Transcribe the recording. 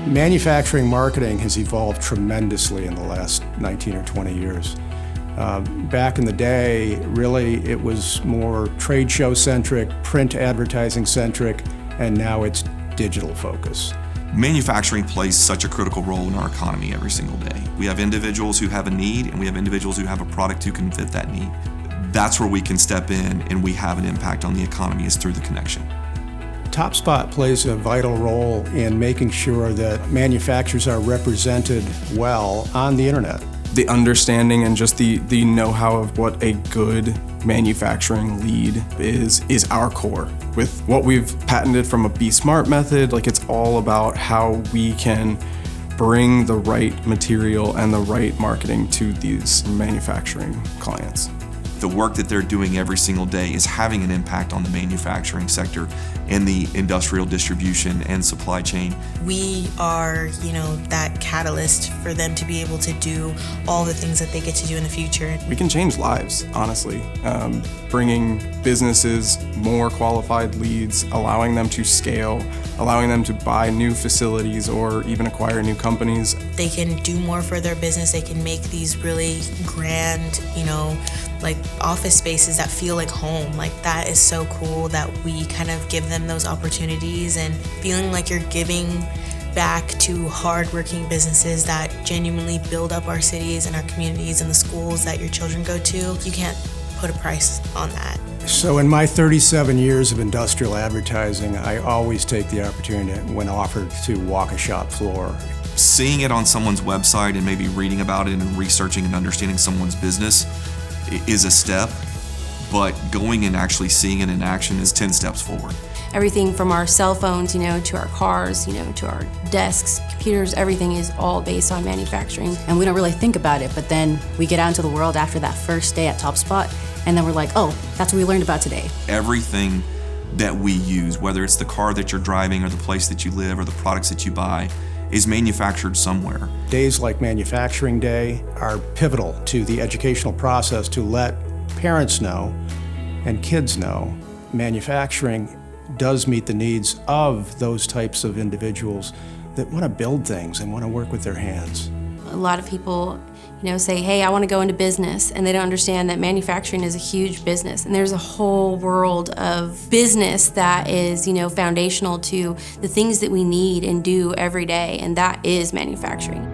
Manufacturing marketing has evolved tremendously in the last 19 or 20 years. Back in the day, really, it was more trade show centric, print advertising centric, and now it's digital focus. Manufacturing plays such a critical role in our economy every single day. We have individuals who have a need, and we have individuals who have a product who can fit that need. That's where we can step in and we have an impact on the economy, is through the connection. TopSpot plays a vital role in making sure that manufacturers are represented well on the internet. The understanding and just the know-how of what a good manufacturing lead is our core. With what we've patented from a Be Smart method, it's all about how we can bring the right material and the right marketing to these manufacturing clients. The work that they're doing every single day is having an impact on the manufacturing sector and the industrial distribution and supply chain. We are, that catalyst for them to be able to do all the things that they get to do in the future. We can change lives, honestly. Bringing businesses more qualified leads, allowing them to scale, allowing them to buy new facilities or even acquire new companies. They can do more for their business. They can make these really grand, office spaces that feel like home. That is so cool that we kind of give them those opportunities, and feeling like you're giving back to hardworking businesses that genuinely build up our cities and our communities and the schools that your children go to. You can't put a price on that. So in my 37 years of industrial advertising, I always take the opportunity when offered to walk a shop floor. Seeing it on someone's website and maybe reading about it and researching and understanding someone's business is a step, but going and actually seeing it in action is 10 steps forward. Everything from our cell phones, to our cars, to our desks, computers, everything is all based on manufacturing. And we don't really think about it, but then we get out into the world after that first day at TopSpot, and then we're like, oh, that's what we learned about today. Everything that we use, whether it's the car that you're driving or the place that you live or the products that you buy, is manufactured somewhere. Days like Manufacturing Day are pivotal to the educational process to let parents know and kids know manufacturing does meet the needs of those types of individuals that want to build things and want to work with their hands. A lot of people, say, hey, I want to go into business, and they don't understand that manufacturing is a huge business, and there's a whole world of business that is, foundational to the things that we need and do every day, and that is manufacturing.